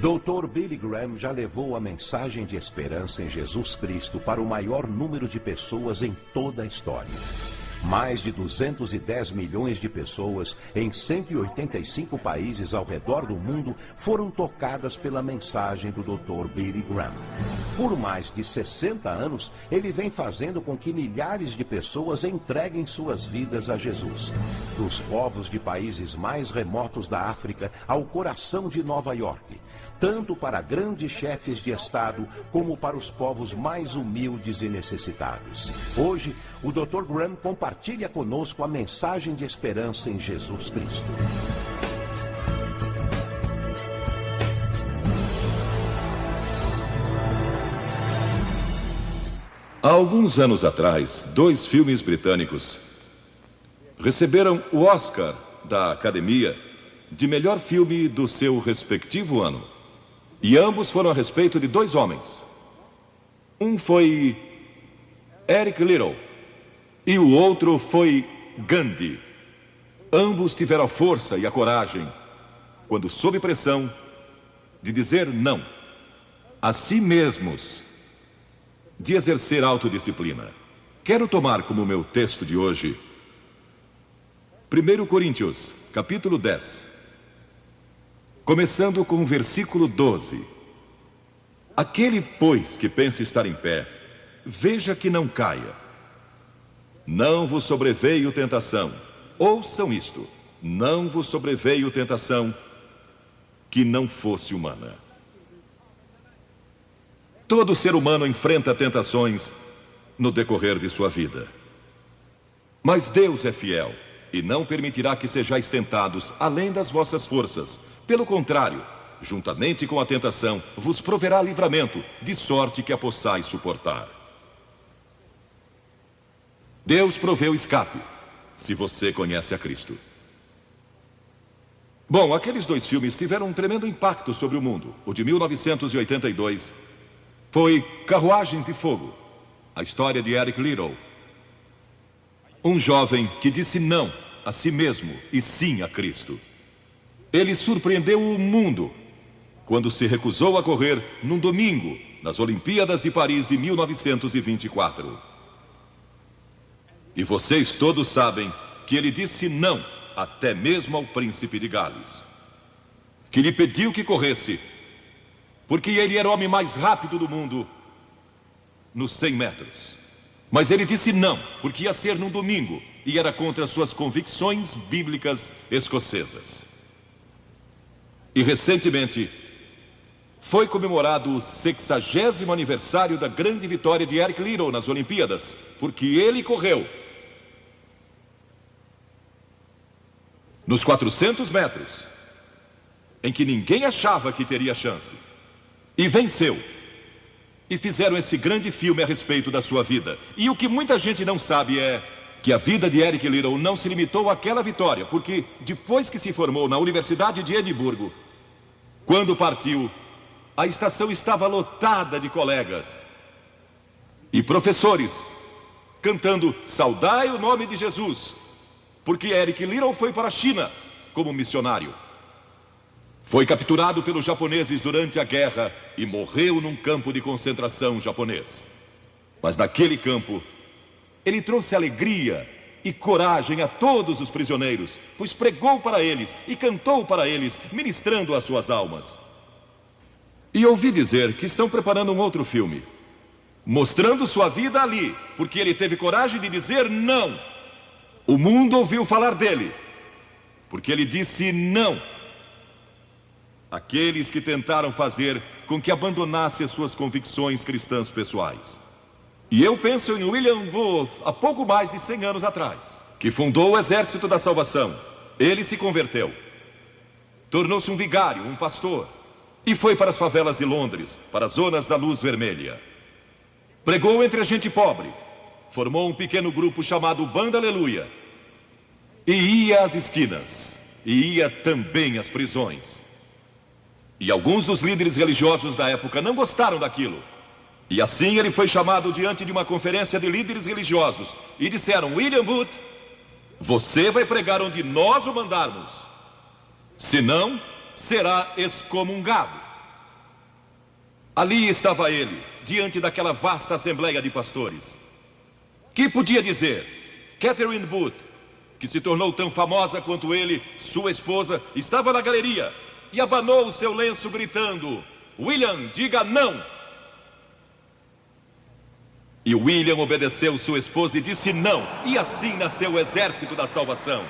Dr. Billy Graham já levou a mensagem de esperança em Jesus Cristo para o maior número de pessoas em toda a história. Mais de 210 milhões de pessoas em 185 países ao redor do mundo foram tocadas pela mensagem do Dr. Billy Graham. Por mais de 60 anos, ele vem fazendo com que milhares de pessoas entreguem suas vidas a Jesus. Dos povos de países mais remotos da África ao coração de Nova York. Tanto para grandes chefes de Estado, como para os povos mais humildes e necessitados. Hoje, o Dr. Graham compartilha conosco a mensagem de esperança em Jesus Cristo. Há alguns anos atrás, 2 filmes britânicos receberam o Oscar da Academia de melhor filme do seu respectivo ano. E ambos foram a respeito de 2 homens. Um foi Eric Liddell e o outro foi Gandhi. Ambos tiveram a força e a coragem, quando sob pressão, de dizer não a si mesmos, de exercer autodisciplina. Quero tomar como meu texto de hoje 1 Coríntios, capítulo 10. Começando com o versículo 12. Aquele, pois, que pensa estar em pé, veja que não caia. Não vos sobreveio tentação. Ouçam isto. Não vos sobreveio tentação que não fosse humana. Todo ser humano enfrenta tentações no decorrer de sua vida. Mas Deus é fiel e não permitirá que sejais tentados além das vossas forças. Pelo contrário, juntamente com a tentação, vos proverá livramento, de sorte que a possais suportar. Deus proveu escape, se você conhece a Cristo. Bom, aqueles 2 filmes tiveram um tremendo impacto sobre o mundo. O de 1982 foi Carruagens de Fogo, a história de Eric Liddell. Um jovem que disse não a si mesmo e sim a Cristo. Ele surpreendeu o mundo quando se recusou a correr num domingo nas Olimpíadas de Paris de 1924. E vocês todos sabem que ele disse não até mesmo ao príncipe de Gales, que lhe pediu que corresse, porque ele era o homem mais rápido do mundo nos 100 metros. Mas ele disse não, porque ia ser num domingo e era contra suas convicções bíblicas escocesas. E recentemente foi comemorado o 60º aniversário da grande vitória de Eric Liddell nas Olimpíadas, porque ele correu nos 400 metros, em que ninguém achava que teria chance, e venceu. E fizeram esse grande filme a respeito da sua vida. E o que muita gente não sabe é que a vida de Eric Liddell não se limitou àquela vitória, porque depois que se formou na Universidade de Edimburgo, quando partiu, a estação estava lotada de colegas e professores cantando "Saudai o nome de Jesus", porque Eric Liddell foi para a China como missionário. Foi capturado pelos japoneses durante a guerra e morreu num campo de concentração japonês. Mas naquele campo, ele trouxe alegria e coragem a todos os prisioneiros, pois pregou para eles e cantou para eles, ministrando as suas almas. E ouvi dizer que estão preparando um outro filme, mostrando sua vida ali, porque ele teve coragem de dizer não. O mundo ouviu falar dele, porque ele disse não àqueles que tentaram fazer com que abandonasse as suas convicções cristãs pessoais. E eu penso em William Booth, há pouco mais de 100 anos atrás, que fundou o Exército da Salvação. Ele se converteu, tornou-se um vigário, um pastor, e foi para as favelas de Londres, para as zonas da luz vermelha. Pregou entre a gente pobre, formou um pequeno grupo chamado Banda Aleluia, e ia às esquinas, e ia também às prisões. E alguns dos líderes religiosos da época não gostaram daquilo. E assim ele foi chamado diante de uma conferência de líderes religiosos e disseram: William Booth, você vai pregar onde nós o mandarmos, senão será excomungado. Ali estava ele, diante daquela vasta assembleia de pastores. Que podia dizer? Catherine Booth, que se tornou tão famosa quanto ele, sua esposa, estava na galeria e abanou o seu lenço gritando: William, diga não! E William obedeceu sua esposa e disse não, e assim nasceu o exército da salvação.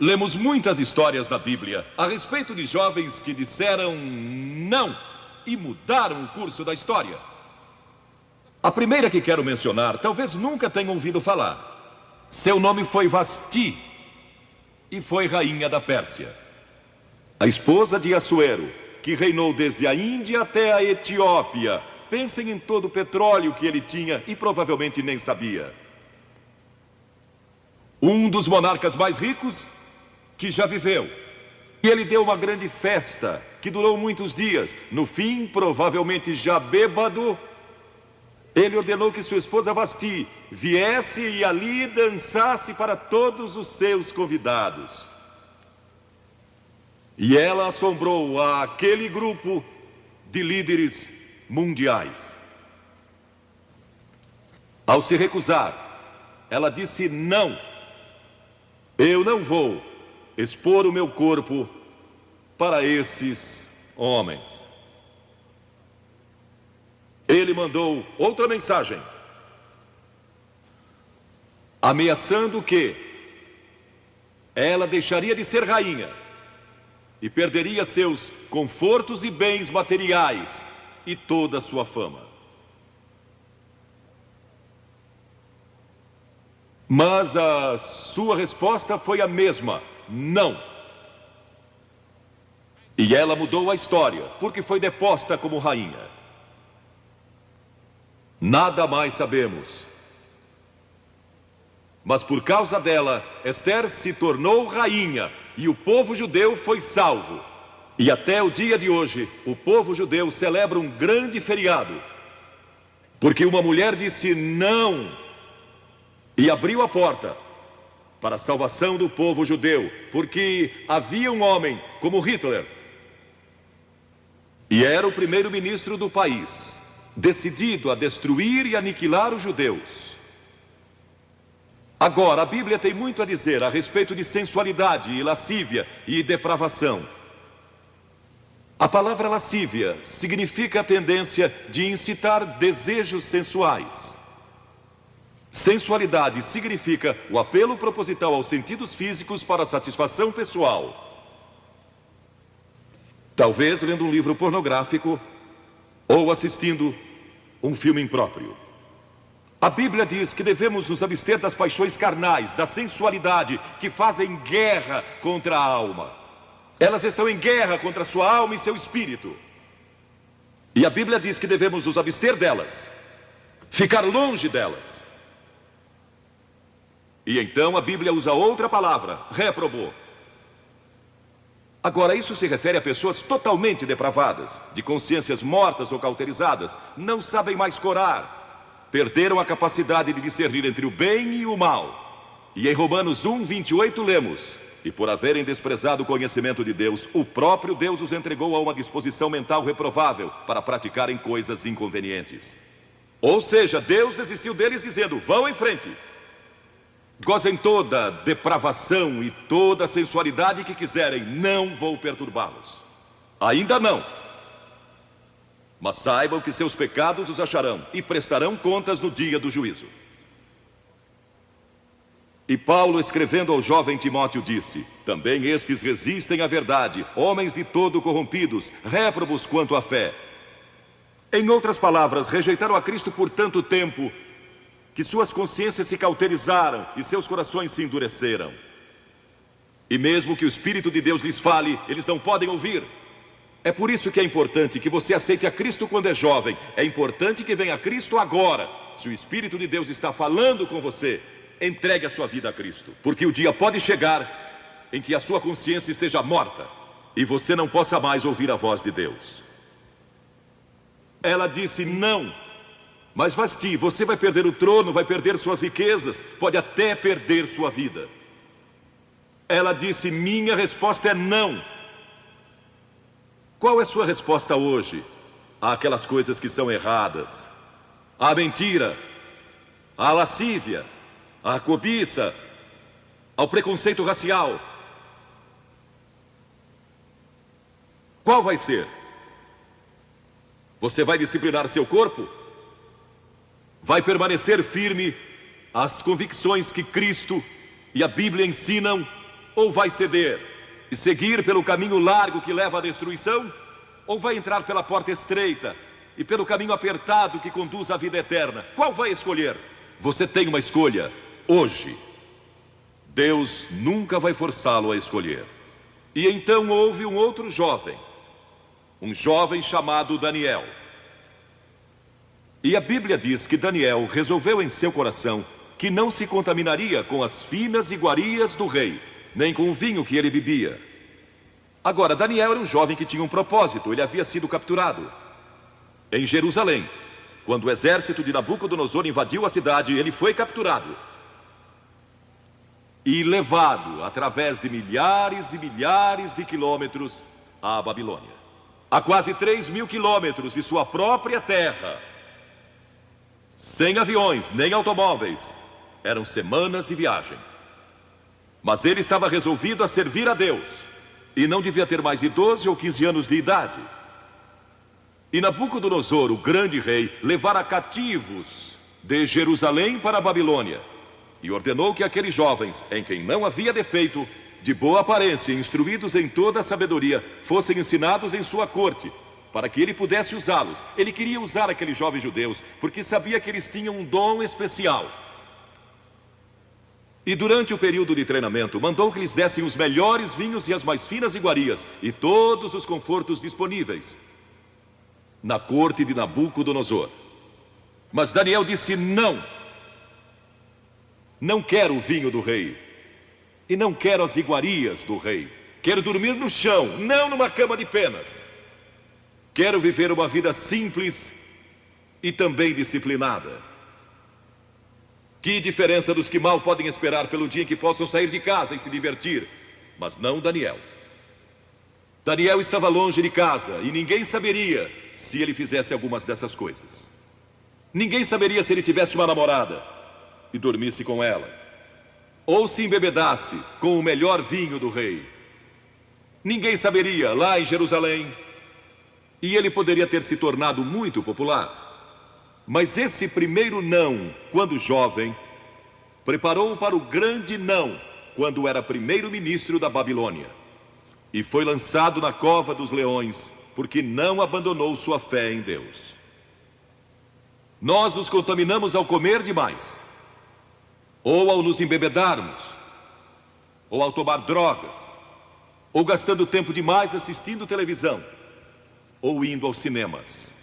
Lemos muitas histórias da Bíblia a respeito de jovens que disseram não e mudaram o curso da história. A primeira que quero mencionar, talvez nunca tenham ouvido falar. Seu nome foi Vasti e foi rainha da Pérsia. A esposa de Assuero, que reinou desde a Índia até a Etiópia. Pensem em todo o petróleo que ele tinha e provavelmente nem sabia. Um dos monarcas mais ricos que já viveu. E ele deu uma grande festa que durou muitos dias. No fim, provavelmente já bêbado, ele ordenou que sua esposa Vasti viesse e ali dançasse para todos os seus convidados. E ela assombrou aquele grupo de líderes mundiais. Ao se recusar, ela disse não. Eu não vou expor o meu corpo para esses homens. Ele mandou outra mensagem, ameaçando que ela deixaria de ser rainha e perderia seus confortos e bens materiais e toda a sua fama. Mas a sua resposta foi a mesma: não. E ela mudou a história, porque foi deposta como rainha. Nada mais sabemos. Mas por causa dela, Esther se tornou rainha e o povo judeu foi salvo. E até o dia de hoje, o povo judeu celebra um grande feriado, porque uma mulher disse não e abriu a porta para a salvação do povo judeu, porque havia um homem como Hitler, e era o primeiro-ministro do país, decidido a destruir e aniquilar os judeus. Agora, a Bíblia tem muito a dizer a respeito de sensualidade e lascívia e depravação. A palavra lascívia significa a tendência de incitar desejos sensuais. Sensualidade significa o apelo proposital aos sentidos físicos para satisfação pessoal. Talvez lendo um livro pornográfico ou assistindo um filme impróprio. A Bíblia diz que devemos nos abster das paixões carnais, da sensualidade, que fazem guerra contra a alma. Elas estão em guerra contra a sua alma e seu espírito. E a Bíblia diz que devemos nos abster delas, ficar longe delas. E então a Bíblia usa outra palavra, réprobo. Agora, isso se refere a pessoas totalmente depravadas, de consciências mortas ou cauterizadas, não sabem mais corar, perderam a capacidade de discernir entre o bem e o mal. E em Romanos 1:28 lemos: e por haverem desprezado o conhecimento de Deus, o próprio Deus os entregou a uma disposição mental reprovável para praticarem coisas inconvenientes. Ou seja, Deus desistiu deles dizendo: vão em frente, gozem toda a depravação e toda a sensualidade que quiserem, não vou perturbá-los. Ainda não. Mas saibam que seus pecados os acharão e prestarão contas no dia do juízo. E Paulo, escrevendo ao jovem Timóteo, disse: também estes resistem à verdade, homens de todo corrompidos, réprobos quanto à fé. Em outras palavras, rejeitaram a Cristo por tanto tempo que suas consciências se cauterizaram e seus corações se endureceram. E mesmo que o Espírito de Deus lhes fale, eles não podem ouvir. É por isso que é importante que você aceite a Cristo quando é jovem. É importante que venha a Cristo agora. Se o Espírito de Deus está falando com você, entregue a sua vida a Cristo, porque o dia pode chegar em que a sua consciência esteja morta e você não possa mais ouvir a voz de Deus. Ela disse não. Mas Vasti, você vai perder o trono, vai perder suas riquezas, pode até perder sua vida. Ela disse: minha resposta é não. Qual é sua resposta hoje àquelas coisas que são erradas? À mentira, à lascívia, à cobiça, ao preconceito racial? Qual vai ser? Você vai disciplinar seu corpo? Vai permanecer firme às convicções que Cristo e a Bíblia ensinam? Ou vai ceder e seguir pelo caminho largo que leva à destruição? Ou vai entrar pela porta estreita e pelo caminho apertado que conduz à vida eterna? Qual vai escolher? Você tem uma escolha hoje. Deus nunca vai forçá-lo a escolher. E então houve um outro jovem, um jovem chamado Daniel. E a Bíblia diz que Daniel resolveu em seu coração que não se contaminaria com as finas iguarias do rei, nem com o vinho que ele bebia. Agora, Daniel era um jovem que tinha um propósito. Ele havia sido capturado em Jerusalém. Quando o exército de Nabucodonosor invadiu a cidade, ele foi capturado e levado através de milhares e milhares de quilômetros à Babilônia, a quase 3.000 quilômetros de sua própria terra, sem aviões nem automóveis. Eram semanas de viagem. Mas ele estava resolvido a servir a Deus, e não devia ter mais de 12 ou 15 anos de idade. E Nabucodonosor, o grande rei, levara cativos de Jerusalém para a Babilônia, e ordenou que aqueles jovens, em quem não havia defeito, de boa aparência, instruídos em toda a sabedoria, fossem ensinados em sua corte, para que ele pudesse usá-los. Ele queria usar aqueles jovens judeus, porque sabia que eles tinham um dom especial. E durante o período de treinamento, mandou que lhes dessem os melhores vinhos e as mais finas iguarias, e todos os confortos disponíveis na corte de Nabucodonosor. Mas Daniel disse: não, não quero o vinho do rei, e não quero as iguarias do rei. Quero dormir no chão, não numa cama de penas. Quero viver uma vida simples e também disciplinada. Que diferença dos que mal podem esperar pelo dia em que possam sair de casa e se divertir. Mas não Daniel. Daniel estava longe de casa e ninguém saberia se ele fizesse algumas dessas coisas. Ninguém saberia se ele tivesse uma namorada e dormisse com ela, ou se embebedasse com o melhor vinho do rei. Ninguém saberia lá em Jerusalém, e ele poderia ter se tornado muito popular. Mas esse primeiro não, quando jovem, preparou-o para o grande não, quando era primeiro-ministro da Babilônia, e foi lançado na cova dos leões, porque não abandonou sua fé em Deus. Nós nos contaminamos ao comer demais, ou ao nos embebedarmos, ou ao tomar drogas, ou gastando tempo demais assistindo televisão, ou indo aos cinemas.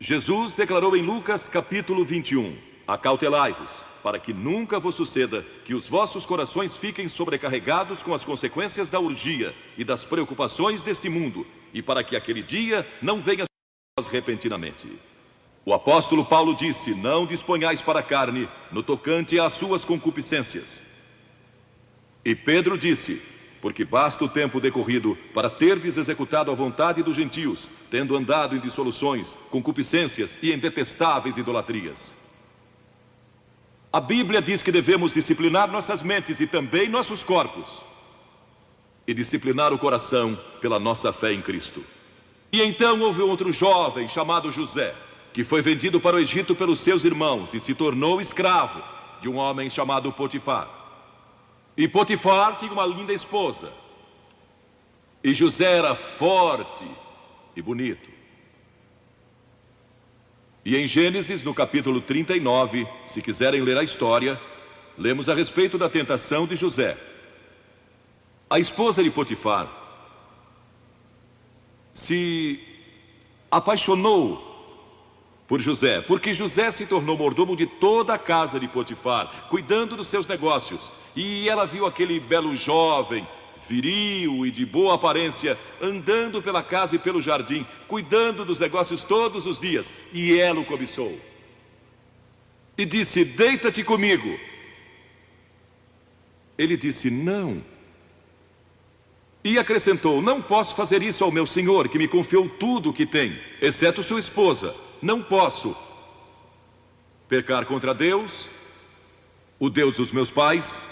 Jesus declarou em Lucas capítulo 21: acautelai-vos, para que nunca vos suceda que os vossos corações fiquem sobrecarregados com as consequências da orgia e das preocupações deste mundo, e para que aquele dia não venha sobre vós repentinamente. O apóstolo Paulo disse: não disponhais para a carne no tocante às suas concupiscências. E Pedro disse: porque basta o tempo decorrido para terdes executado a vontade dos gentios, tendo andado em dissoluções, concupiscências e em detestáveis idolatrias. A Bíblia diz que devemos disciplinar nossas mentes e também nossos corpos, e disciplinar o coração pela nossa fé em Cristo. E então houve outro jovem chamado José, que foi vendido para o Egito pelos seus irmãos e se tornou escravo de um homem chamado Potifar. E Potifar tinha uma linda esposa, e José era forte e bonito. E em Gênesis, no capítulo 39, se quiserem ler a história, lemos a respeito da tentação de José. A esposa de Potifar se apaixonou por José, porque José se tornou mordomo de toda a casa de Potifar, cuidando dos seus negócios. E ela viu aquele belo jovem, viril e de boa aparência, andando pela casa e pelo jardim, cuidando dos negócios todos os dias. E ela o cobiçou e disse: deita-te comigo. Ele disse: não. E acrescentou: não posso fazer isso ao meu senhor, que me confiou tudo o que tem, exceto sua esposa. Não posso pecar contra Deus, o Deus dos meus pais.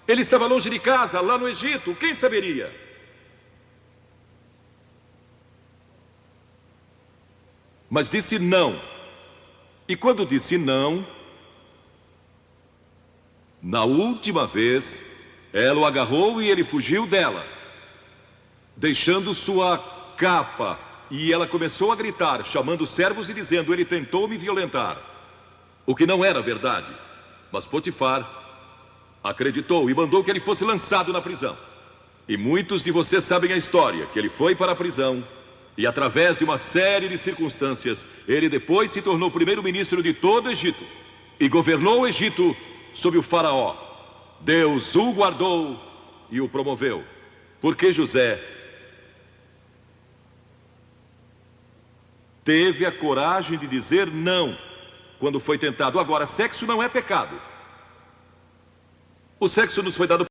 Ele estava longe de casa, lá no Egito, quem saberia? Mas disse não. E quando disse não, na última vez, ela o agarrou e ele fugiu dela, deixando sua capa. E ela começou a gritar, chamando os servos e dizendo: ele tentou me violentar. O que não era verdade. Mas Potifar acreditou e mandou que ele fosse lançado na prisão. E muitos de vocês sabem a história, que ele foi para a prisão. E através de uma série de circunstâncias, ele depois se tornou primeiro-ministro de todo o Egito. E governou o Egito sob o faraó. Deus o guardou e o promoveu. Porque José teve a coragem de dizer não quando foi tentado. Agora, sexo não é pecado. O sexo nos foi dado